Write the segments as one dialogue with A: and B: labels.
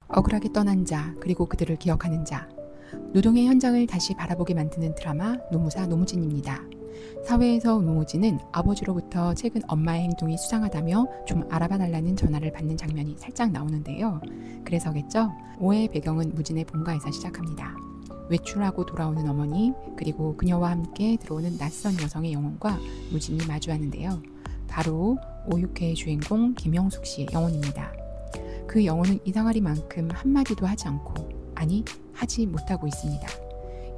A: 억울하게 떠난 자, 그리고 그들을 기억하는 자. 노동의 현장을 다시 바라보게 만드는 드라마 노무사 노무진입니다. 사회에서 노무진은 아버지로부터 최근 엄마의 행동이 수상하다며 좀 알아봐달라는 전화를 받는 장면이 살짝 나오는데요. 그래서겠죠? 오해의 배경은 무진의 본가에서 시작합니다. 외출하고 돌아오는 어머니, 그리고 그녀와 함께 들어오는 낯선 여성의 영혼과 무진이 마주하는데요. 바로 5,6회의 주인공 김영숙 씨의 영혼입니다. 그 영혼은 이상하리만큼 한마디도 하지 않고, 아니 하지 못하고 있습니다.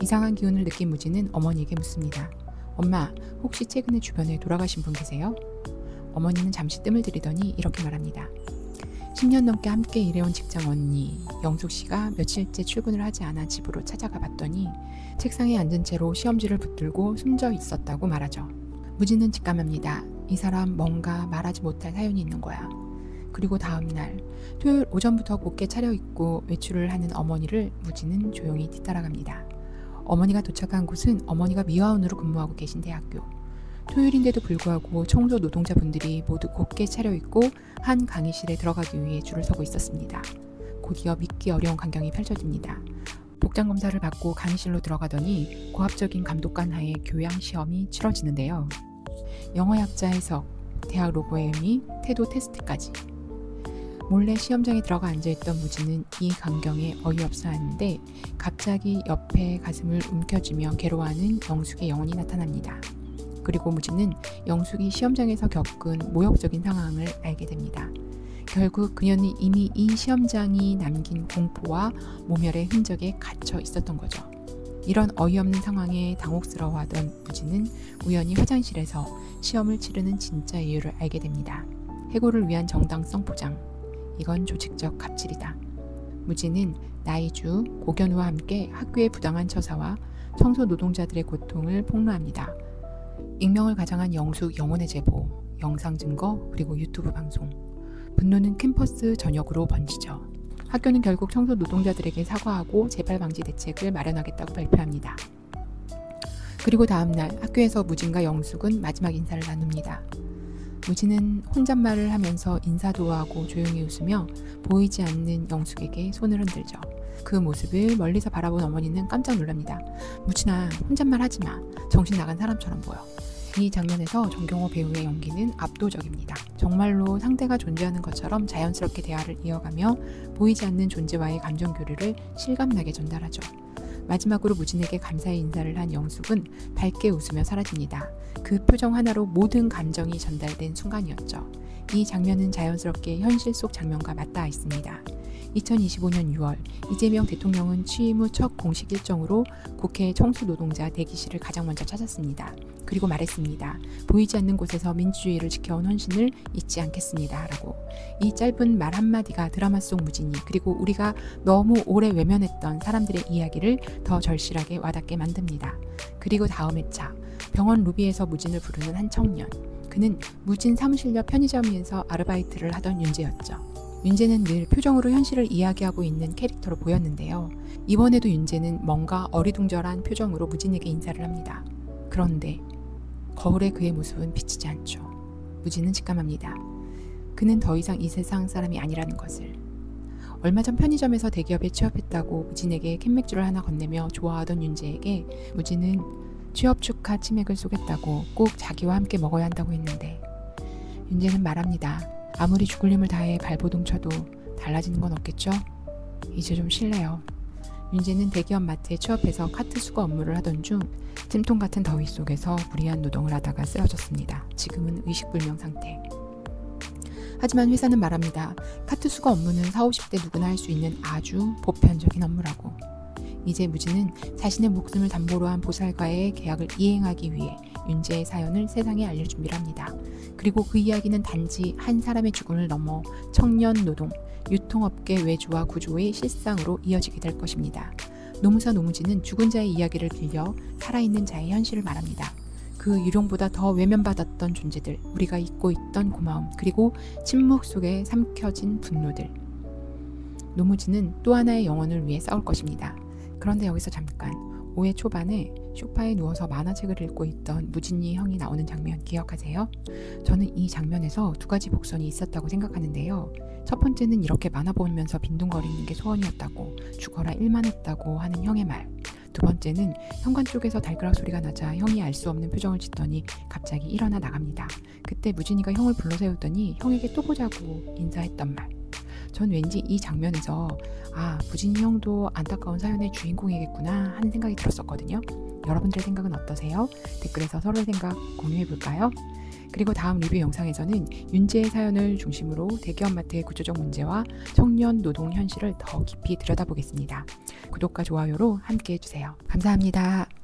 A: 이상한 기운을 느낀 무진은 어머니에게 묻습니다. 엄마, 혹시 최근에 주변에 돌아가신 분 계세요? 어머니는 잠시 뜸을 들이더니 이렇게 말합니다. 10년 넘게 함께 일해온 직장 언니 영숙 씨가 며칠째 출근을 하지 않아 집으로 찾아가 봤더니 책상에 앉은 채로 시험지를 붙들고 숨져 있었다고 말하죠. 무진은 직감합니다. 이 사람 뭔가 말하지 못할 사연이 있는 거야. 그리고 다음날 토요일 오전부터 곧게 차려입고 외출을 하는 어머니를 무진은 조용히 뒤따라갑니다. 어머니가 도착한 곳은 어머니가 미화원으로 근무하고 계신 대학교. 토요일인데도 불구하고 청소 노동자분들이 모두 곧게 차려입고 한 강의실에 들어가기 위해 줄을 서고 있었습니다. 곧이어 믿기 어려운 광경이 펼쳐집니다. 복장 검사를 받고 강의실로 들어가더니 고압적인 감독관 하에 교양 시험이 치러지는데요. 영어 약자 해석, 대학 로고의 의미, 태도 테스트까지. 몰래 시험장에 들어가 앉아있던 무진은 이 광경에 어이없어 하는데 갑자기 옆에 가슴을 움켜쥐며 괴로워하는 영숙의 영혼이 나타납니다. 그리고 무진은 영숙이 시험장에서 겪은 모욕적인 상황을 알게 됩니다. 결국 그녀는 이미 이 시험장이 남긴 공포와 모멸의 흔적에 갇혀 있었던 거죠. 이런 어이없는 상황에 당혹스러워하던 무진은 우연히 화장실에서 시험을 치르는 진짜 이유를 알게 됩니다. 해고를 위한 정당성 보장. 이건 조직적 갑질이다. 무진은 나이주, 고견우와 함께 학교의 부당한 처사와 청소 노동자들의 고통을 폭로합니다. 익명을 가장한 영숙 영혼의 제보, 영상 증거, 그리고 유튜브 방송. 분노는 캠퍼스 전역으로 번지죠. 학교는 결국 청소 노동자들에게 사과하고 재발 방지 대책을 마련하겠다고 발표합니다. 그리고 다음날 학교에서 무진과 영숙은 마지막 인사를 나눕니다. 무진은 혼잣말을 하면서 인사도 하고 조용히 웃으며 보이지 않는 영숙에게 손을 흔들죠. 그 모습을 멀리서 바라본 어머니는 깜짝 놀랍니다. 무진아, 혼잣말 하지 마. 정신 나간 사람처럼 보여. 이 장면에서 정경호 배우의 연기는 압도적입니다. 정말로 상대가 존재하는 것처럼 자연스럽게 대화를 이어가며 보이지 않는 존재와의 감정 교류를 실감나게 전달하죠. 마지막으로 무진에게 감사의 인사를 한 영숙은 밝게 웃으며 사라집니다. 그 표정 하나로 모든 감정이 전달된 순간이었죠. 이 장면은 자연스럽게 현실 속 장면과 맞닿아 있습니다. 2025년 6월 이재명 대통령은 취임 후 첫 공식 일정으로 국회 청소노동자 대기실을 가장 먼저 찾았습니다. 그리고 말했습니다. 보이지 않는 곳에서 민주주의를 지켜온 헌신을 잊지 않겠습니다. 라고. 이 짧은 말 한마디가 드라마 속 무진이, 그리고 우리가 너무 오래 외면했던 사람들의 이야기를 더 절실하게 와닿게 만듭니다. 그리고 다음 회차, 병원 로비에서 무진을 부르는 한 청년. 그는 무진 사무실 옆 편의점에서 아르바이트를 하던 윤재였죠. 윤재는 늘 표정으로 현실을 이야기하고 있는 캐릭터로 보였는데요. 이번에도 윤재는 뭔가 어리둥절한 표정으로 무진에게 인사를 합니다. 그런데 거울에 그의 모습은 비치지 않죠. 무진은 직감합니다. 그는 더 이상 이 세상 사람이 아니라는 것을. 얼마 전 편의점에서 대기업에 취업했다고 무진에게 캔맥주를 하나 건네며 좋아하던 윤재에게 무진은 취업 축하 치맥을 쏘겠다고 꼭 자기와 함께 먹어야 한다고 했는데, 윤재는 말합니다. 아무리 죽을 힘을 다해 발버둥 쳐도 달라지는 건 없겠죠? 이제 좀 쉴래요. 윤재는 대기업 마트에 취업해서 카트 수거 업무를 하던 중 찜통 같은 더위 속에서 무리한 노동을 하다가 쓰러졌습니다. 지금은 의식불명 상태. 하지만 회사는 말합니다. 카트 수거 업무는 40, 50대 누구나 할 수 있는 아주 보편적인 업무라고. 이제 무진은 자신의 목숨을 담보로 한 보살과의 계약을 이행하기 위해 윤재의 사연을 세상에 알릴 준비를 합니다. 그리고 그 이야기는 단지 한 사람의 죽음을 넘어 청년 노동, 유통업계 외주와 구조의 실상으로 이어지게 될 것입니다. 노무사 노무진은 죽은 자의 이야기를 빌려 살아있는 자의 현실을 말합니다. 그 유령보다 더 외면받았던 존재들, 우리가 잊고 있던 고마움, 그리고 침묵 속에 삼켜진 분노들. 노무진은 또 하나의 영혼을 위해 싸울 것입니다. 그런데 여기서 잠깐, 5회 초반에 소파에 누워서 만화책을 읽고 있던 무진이 형이 나오는 장면 기억하세요? 저는 이 장면에서 두 가지 복선이 있었다고 생각하는데요. 첫 번째는 이렇게 만화 보면서 빈둥거리는 게 소원이었다고, 죽어라 일만 했다고 하는 형의 말. 두 번째는 현관 쪽에서 달그락 소리가 나자 형이 알 수 없는 표정을 짓더니 갑자기 일어나 나갑니다. 그때 무진이가 형을 불러세우더니 형에게 또 보자고 인사했던 말. 전 왠지 이 장면에서 무진이 형도 안타까운 사연의 주인공이겠구나 하는 생각이 들었었거든요. 여러분들의 생각은 어떠세요? 댓글에서 서로의 생각 공유해볼까요? 그리고 다음 리뷰 영상에서는 윤지의 사연을 중심으로 대기업마트의 구조적 문제와 청년 노동 현실을 더 깊이 들여다보겠습니다. 구독과 좋아요로 함께 해주세요. 감사합니다.